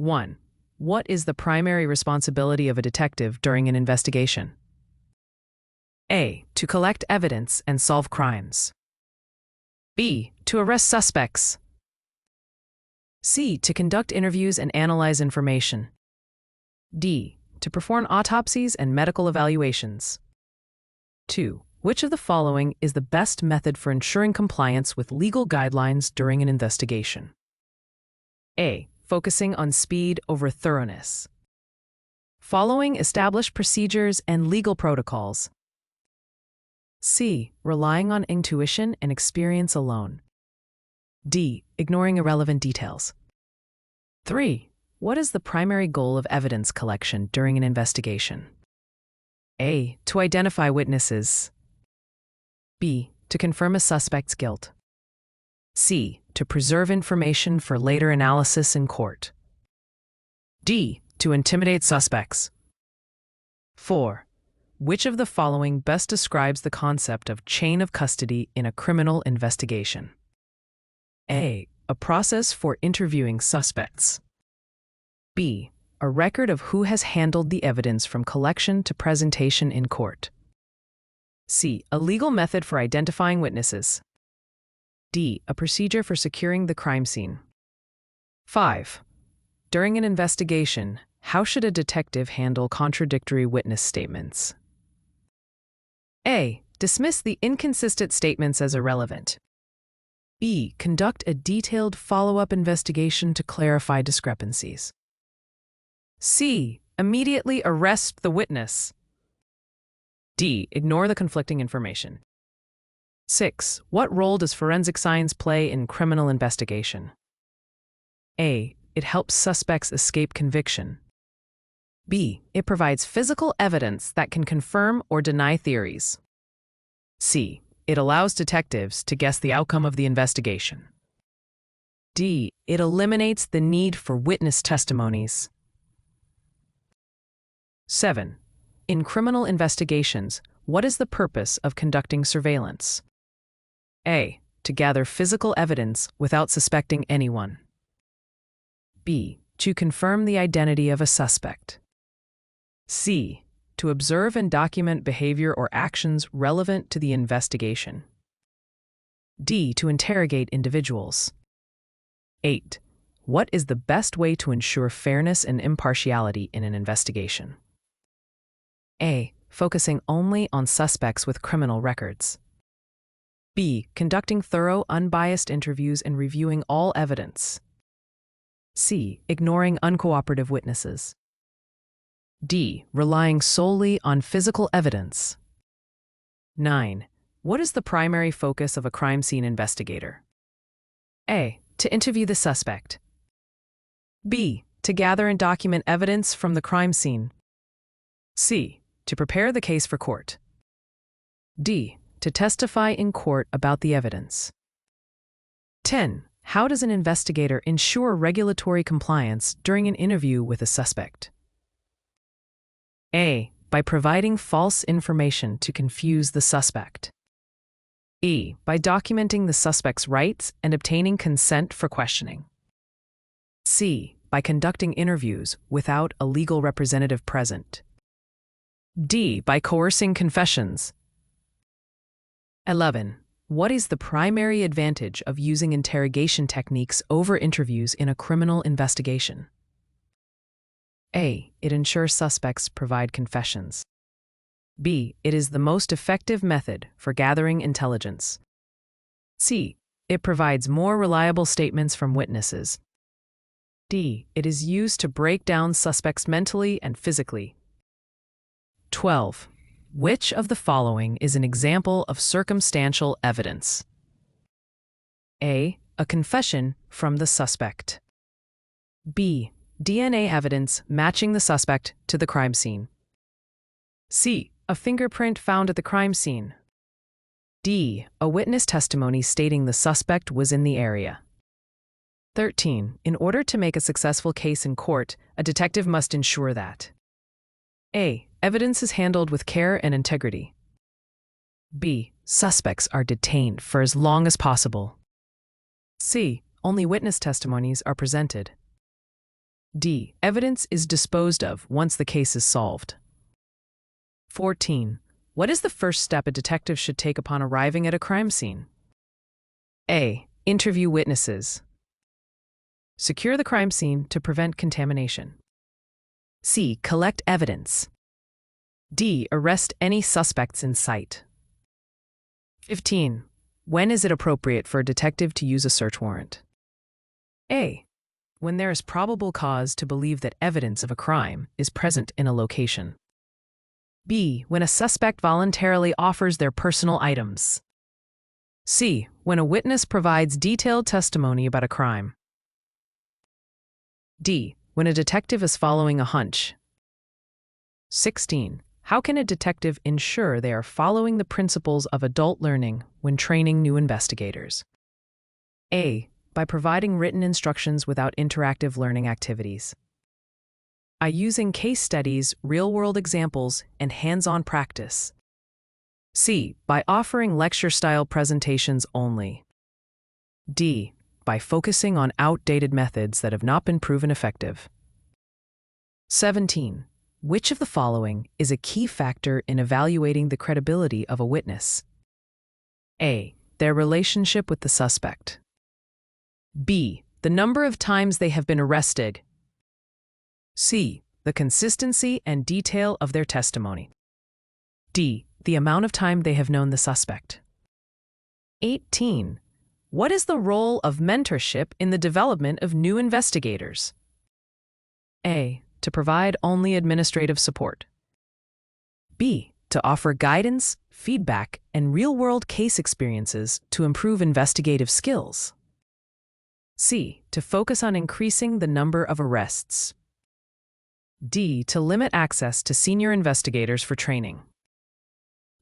1. What is the primary responsibility of a detective during an investigation? A. To collect evidence and solve crimes. B. To arrest suspects. C. To conduct interviews and analyze information. D. To perform autopsies and medical evaluations. 2. Which of the following is the best method for ensuring compliance with legal guidelines during an investigation? A. Focusing on speed over thoroughness. Following established procedures and legal protocols. C. Relying on intuition and experience alone. D. Ignoring irrelevant details. 3. What is the primary goal of evidence collection during an investigation? A. To identify witnesses. B. To confirm a suspect's guilt. C. To preserve information for later analysis in court. D. To intimidate suspects. 4. Which of the following best describes the concept of chain of custody in a criminal investigation? A. A process for interviewing suspects. B. A record of who has handled the evidence from collection to presentation in court. C. A legal method for identifying witnesses. D. A procedure for securing the crime scene. 5. During an investigation, how should a detective handle contradictory witness statements? A. Dismiss the inconsistent statements as irrelevant. B. Conduct a detailed follow-up investigation to clarify discrepancies. C. Immediately arrest the witness. D. Ignore the conflicting information. 6. What role does forensic science play in criminal investigation? A. It helps suspects escape conviction. B. It provides physical evidence that can confirm or deny theories. C. It allows detectives to guess the outcome of the investigation. D. It eliminates the need for witness testimonies. 7. In criminal investigations, what is the purpose of conducting surveillance? A. To gather physical evidence without suspecting anyone. B. To confirm the identity of a suspect. C. To observe and document behavior or actions relevant to the investigation. D. To interrogate individuals. 8. What is the best way to ensure fairness and impartiality in an investigation? A. Focusing only on suspects with criminal records. B. Conducting thorough, unbiased interviews and reviewing all evidence. C. Ignoring uncooperative witnesses. D. Relying solely on physical evidence. 9. What is the primary focus of a crime scene investigator? A. To interview the suspect. B. To gather and document evidence from the crime scene. C. To prepare the case for court. D. To testify in court about the evidence. 10. How does an investigator ensure regulatory compliance during an interview with a suspect? A. By providing false information to confuse the suspect. E. By documenting the suspect's rights and obtaining consent for questioning. C. By conducting interviews without a legal representative present. D. By coercing confessions. 11. What is the primary advantage of using interrogation techniques over interviews in a criminal investigation? A. It ensures suspects provide confessions. B. It is the most effective method for gathering intelligence. C. It provides more reliable statements from witnesses. D. It is used to break down suspects mentally and physically. 12. Which of the following is an example of circumstantial evidence? A. A confession from the suspect. B. DNA evidence matching the suspect to the crime scene. C. A fingerprint found at the crime scene. D. A witness testimony stating the suspect was in the area. 13. In order to make a successful case in court, a detective must ensure that A. Evidence is handled with care and integrity. B. Suspects are detained for as long as possible. C. Only witness testimonies are presented. D. Evidence is disposed of once the case is solved. 14. What is the first step a detective should take upon arriving at a crime scene? A. Interview witnesses. Secure the crime scene to prevent contamination. C. Collect evidence. D. Arrest any suspects in sight. 15. When is it appropriate for a detective to use a search warrant? A. When there is probable cause to believe that evidence of a crime is present in a location. B. When a suspect voluntarily offers their personal items. C. When a witness provides detailed testimony about a crime. D. When a detective is following a hunch. 16. How can a detective ensure they are following the principles of adult learning when training new investigators? A. By providing written instructions without interactive learning activities. By using case studies, real-world examples, and hands-on practice. C. By offering lecture-style presentations only. D. By focusing on outdated methods that have not been proven effective. 17. Which of the following is a key factor in evaluating the credibility of a witness? A. Their relationship with the suspect. B. The number of times they have been arrested. C. The consistency and detail of their testimony. D. The amount of time they have known the suspect. 18. What is the role of mentorship in the development of new investigators? A. To provide only administrative support. B. To offer guidance, feedback, and real-world case experiences to improve investigative skills. C. To focus on increasing the number of arrests. D. To limit access to senior investigators for training.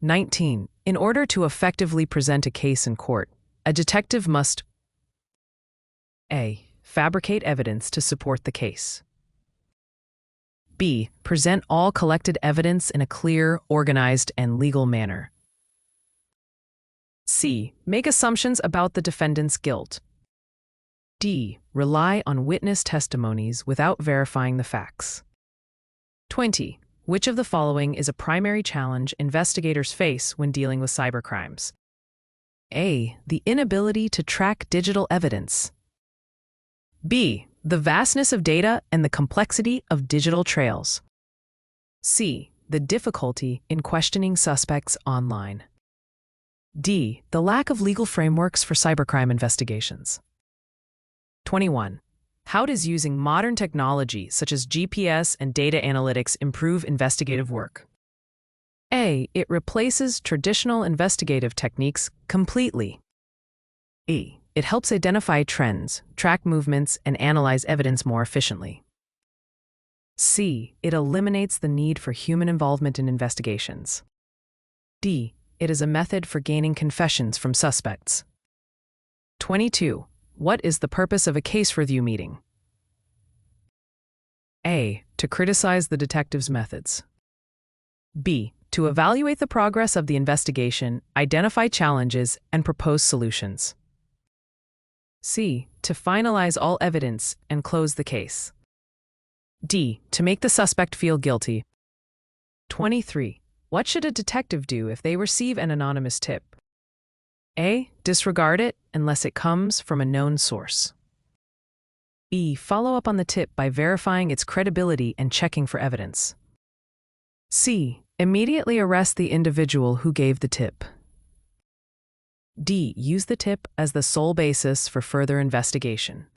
19. In order to effectively present a case in court, a detective must A. Fabricate evidence to support the case. B. Present all collected evidence in a clear, organized, and legal manner. C. Make assumptions about the defendant's guilt. D. Rely on witness testimonies without verifying the facts. 20. Which of the following is a primary challenge investigators face when dealing with cybercrimes? A. The inability to track digital evidence. B. The vastness of data and the complexity of digital trails. C. The difficulty in questioning suspects online. D. The lack of legal frameworks for cybercrime investigations. 21. How does using modern technology such as GPS and data analytics improve investigative work? A. It replaces traditional investigative techniques completely. E. It helps identify trends, track movements, and analyze evidence more efficiently. C. It eliminates the need for human involvement in investigations. D. It is a method for gaining confessions from suspects. 22. What is the purpose of a case review meeting? A. To criticize the detective's methods. B. To evaluate the progress of the investigation, identify challenges, and propose solutions. C. To finalize all evidence and close the case. D. To make the suspect feel guilty. 23. What should a detective do if they receive an anonymous tip? A. Disregard it unless it comes from a known source. B. Follow up on the tip by verifying its credibility and checking for evidence. C. Immediately arrest the individual who gave the tip. D. Use the tip as the sole basis for further investigation.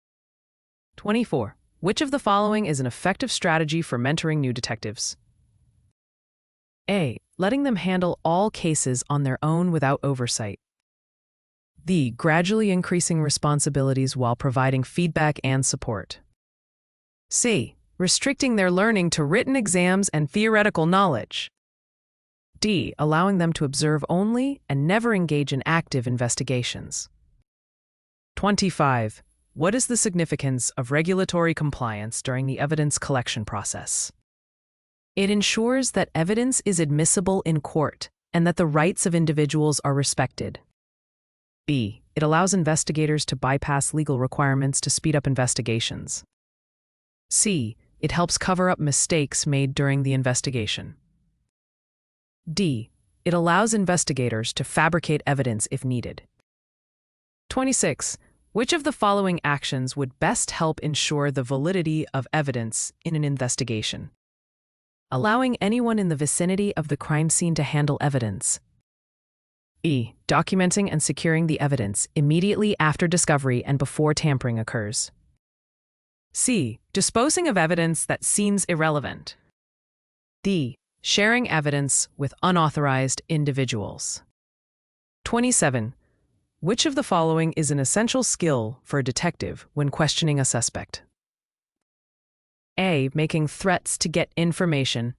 24. Which of the following is an effective strategy for mentoring new detectives? A. Letting them handle all cases on their own without oversight. B. Gradually increasing responsibilities while providing feedback and support. C. Restricting their learning to written exams and theoretical knowledge. D. Allowing them to observe only and never engage in active investigations. 25. What is the significance of regulatory compliance during the evidence collection process? It ensures that evidence is admissible in court and that the rights of individuals are respected. B. It allows investigators to bypass legal requirements to speed up investigations. C. It helps cover up mistakes made during the investigation. D. It allows investigators to fabricate evidence if needed. 26. Which of the following actions would best help ensure the validity of evidence in an investigation? Allowing anyone in the vicinity of the crime scene to handle evidence. E. Documenting and securing the evidence immediately after discovery and before tampering occurs. C. Disposing of evidence that seems irrelevant. D. Sharing evidence with unauthorized individuals. 27. Which of the following is an essential skill for a detective when questioning a suspect? A. Making threats to get information.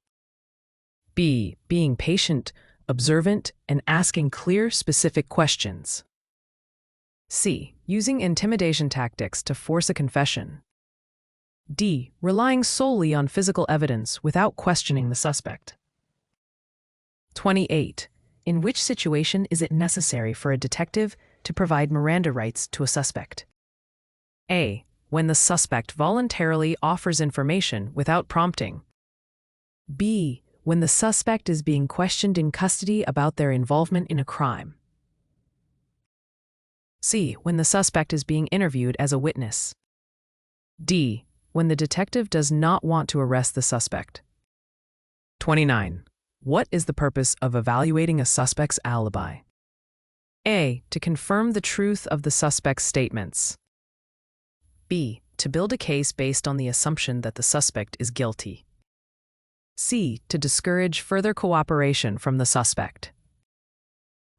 B. Being patient, observant, and asking clear, specific questions. C. Using intimidation tactics to force a confession. D. Relying solely on physical evidence without questioning the suspect. 28. In which situation is it necessary for a detective to provide Miranda rights to a suspect? A. When the suspect voluntarily offers information without prompting. B. When the suspect is being questioned in custody about their involvement in a crime. C. When the suspect is being interviewed as a witness. D. When the detective does not want to arrest the suspect. 29. What is the purpose of evaluating a suspect's alibi? A. To confirm the truth of the suspect's statements. B. To build a case based on the assumption that the suspect is guilty. C. To discourage further cooperation from the suspect.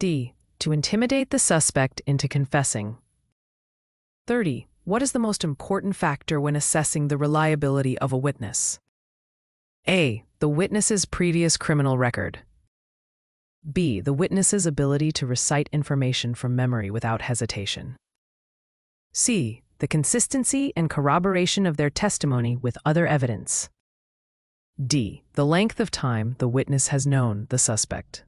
D. To intimidate the suspect into confessing. 30. What is the most important factor when assessing the reliability of a witness? A. The witness's previous criminal record. B. The witness's ability to recite information from memory without hesitation. C. The consistency and corroboration of their testimony with other evidence. D. The length of time the witness has known the suspect.